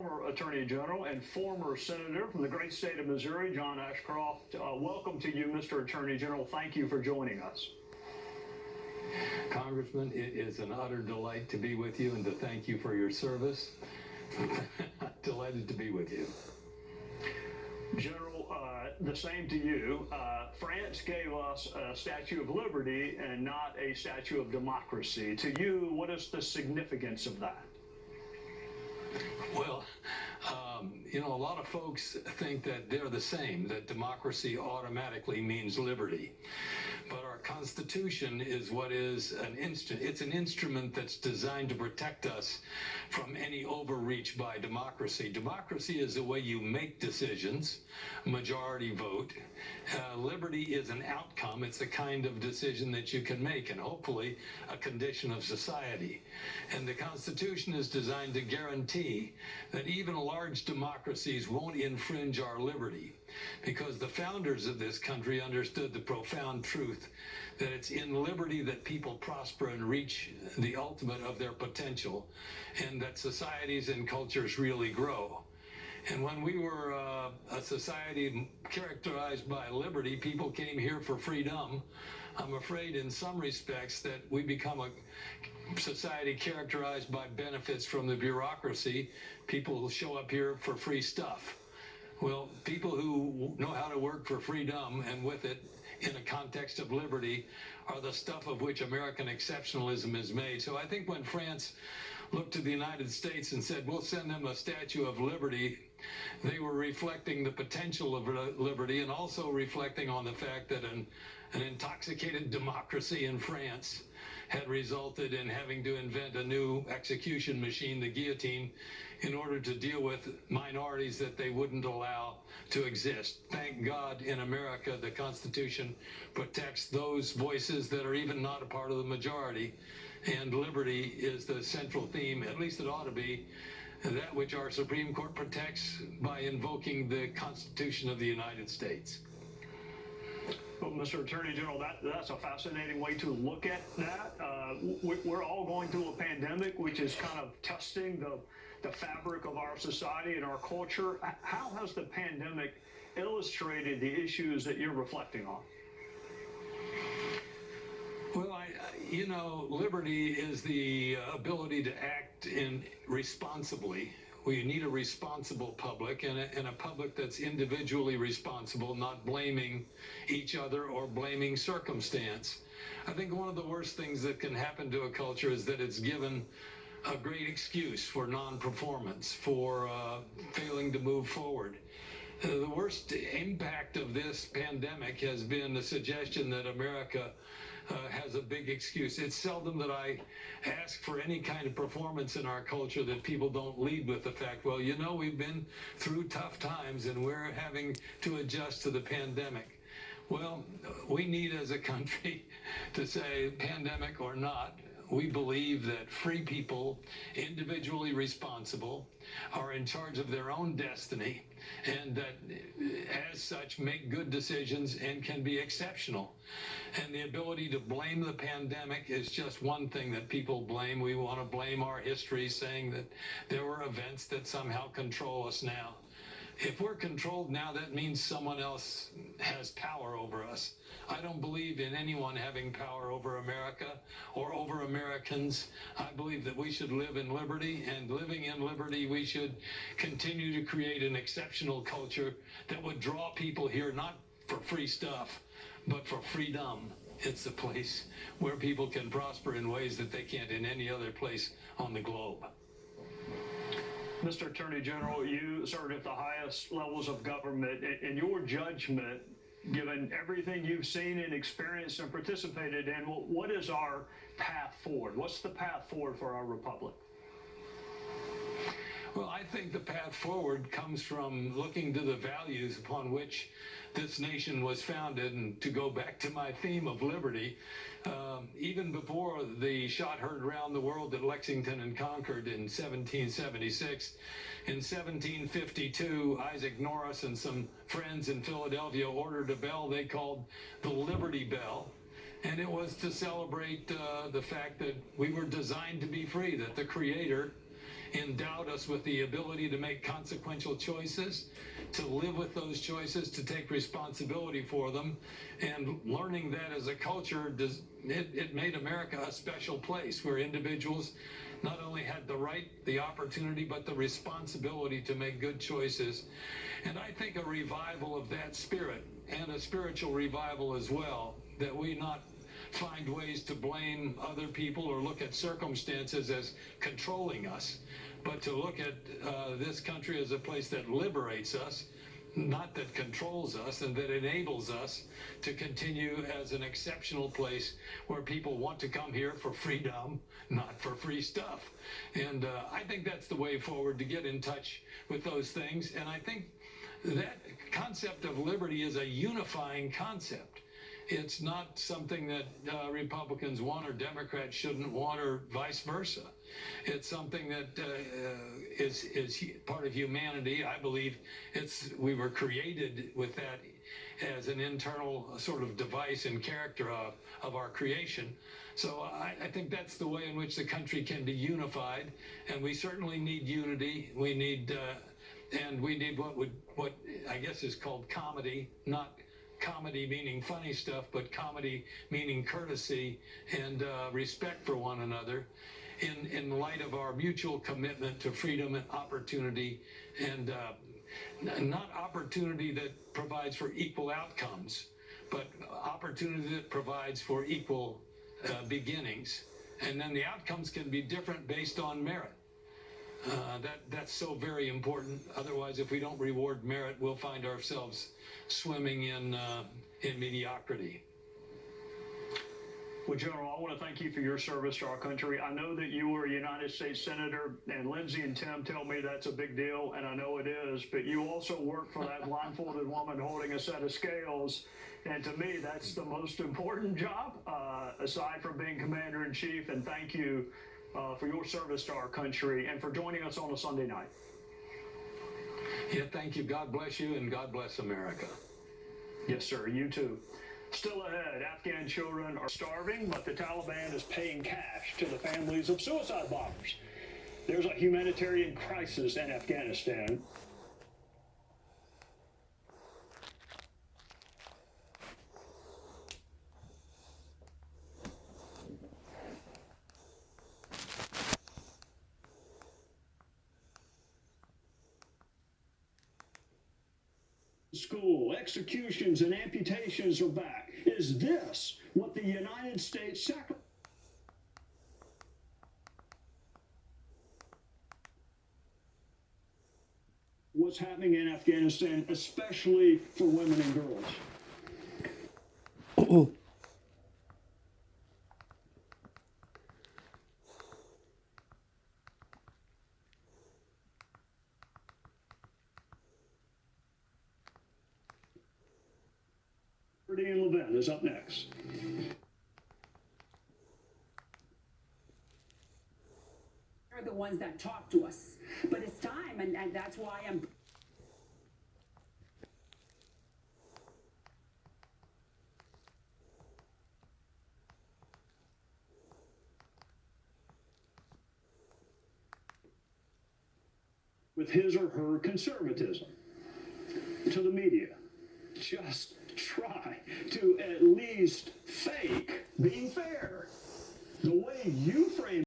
Former Attorney General and former Senator from the great state of Missouri, John Ashcroft. Welcome to you, Mr. Attorney General. Thank you for joining us. Congressman, it is an utter delight to be with you and to thank you for your service. Delighted to be with you. General, the same to you. France gave us a Statue of Liberty and not a Statue of Democracy. To you, what is the significance of that? Well, a lot of folks think that they're the same, that democracy automatically means liberty. But our Constitution is what is it's an instrument that's designed to protect us from any overreach by democracy. Democracy is the way you make decisions, majority vote. Liberty is an outcome. It's a kind of decision that you can make, and hopefully a condition of society. And the Constitution is designed to guarantee that even large democracies won't infringe our liberty, because the founders of this country understood the profound truth that it's in liberty that people prosper and reach the ultimate of their potential, and that societies and cultures really grow. And when we were a society characterized by liberty, people came here for freedom. I'm afraid in some respects that we become a society characterized by benefits from the bureaucracy. People will show up here for free stuff. Well, people who know how to work for freedom and with it in a context of liberty are the stuff of which American exceptionalism is made. So I think when France looked to the United States and said, we'll send them a Statue of Liberty, they were reflecting the potential of liberty and also reflecting on the fact that an intoxicated democracy in France had resulted in having to invent a new execution machine, the guillotine, in order to deal with minorities that they wouldn't allow to exist. Thank God in America, the Constitution protects those voices that are even not a part of the majority, and liberty is the central theme, at least it ought to be, that which our Supreme Court protects by invoking the Constitution of the United States. Well, Mr. Attorney General, that's a fascinating way to look at that. We're all going through a pandemic, which is kind of testing the fabric of our society and our culture. How has the pandemic illustrated the issues that you're reflecting on? Well, liberty is the ability to act responsibly. We need a responsible public and a public that's individually responsible, not blaming each other or blaming circumstance. I think one of the worst things that can happen to a culture is that it's given a great excuse for non-performance, for failing to move forward. The worst impact of this pandemic has been the suggestion that America has a big excuse. It's seldom that I ask for any kind of performance in our culture that people don't lead with the fact, well, we've been through tough times and we're having to adjust to the pandemic. Well, we need as a country to say, pandemic or not, we believe that free people, individually responsible, are in charge of their own destiny, and that as such make good decisions and can be exceptional. And the ability to blame the pandemic is just one thing that people blame. We want to blame our history, saying that there were events that somehow control us now. If we're controlled now, that means someone else has power over us. I don't believe in anyone having power over America or over Americans. I believe that we should live in liberty, and living in liberty, we should continue to create an exceptional culture that would draw people here, not for free stuff, but for freedom. It's a place where people can prosper in ways that they can't in any other place on the globe. Mr. Attorney General, you served at the highest levels of government. In your judgment, given everything you've seen and experienced and participated in, what is our path forward? What's the path forward for our republic? Well, I think the path forward comes from looking to the values upon which this nation was founded. And to go back to my theme of liberty, even before the shot heard around the world at Lexington and Concord in 1776, in 1752, Isaac Norris and some friends in Philadelphia ordered a bell they called the Liberty Bell. And it was to celebrate the fact that we were designed to be free, that the Creator endowed us with the ability to make consequential choices, to live with those choices, to take responsibility for them. And learning that as a culture, it made America a special place where individuals not only had the right, the opportunity, but the responsibility to make good choices. And I think a revival of that spirit, and a spiritual revival as well, that we not find ways to blame other people or look at circumstances as controlling us, but to look at this country as a place that liberates us, not that controls us, and that enables us to continue as an exceptional place where people want to come here for freedom, not for free stuff. And I think that's the way forward, to get in touch with those things. And I think that concept of liberty is a unifying concept. It's not something that Republicans want or Democrats shouldn't want, or vice versa. It's something that is part of humanity. I believe we were created with that as an internal sort of device and character of our creation. So I think that's the way in which the country can be unified, and we certainly need unity. We need what I guess is called comedy, not comedy meaning funny stuff, but comedy meaning courtesy and respect for one another, in light of our mutual commitment to freedom and opportunity, and not opportunity that provides for equal outcomes, but opportunity that provides for equal beginnings. And then the outcomes can be different based on merit. That's so very important. Otherwise, if we don't reward merit, we'll find ourselves swimming in mediocrity. Well, General, I want to thank you for your service to our country. I know that you were a United States Senator, and Lindsay and Tim tell me that's a big deal, and I know it is, but you also work for that blindfolded woman holding a set of scales, and to me, that's the most important job, aside from being Commander-in-Chief, and thank you for your service to our country and for joining us on a Sunday night. Yeah, thank you. God bless you, and God bless America. Yes, sir. You too. Still ahead, Afghan children are starving, but the Taliban is paying cash to the families of suicide bombers. There's a humanitarian crisis in Afghanistan. School executions and amputations are back. Is this what the United States sacrificed? What's happening in Afghanistan, especially for women and girls? And Levin is up next. They're the ones that talk to us, but it's time, and that's why I'm. With his or her conservatism. To the media, just try to at least fake being fair. The way you frame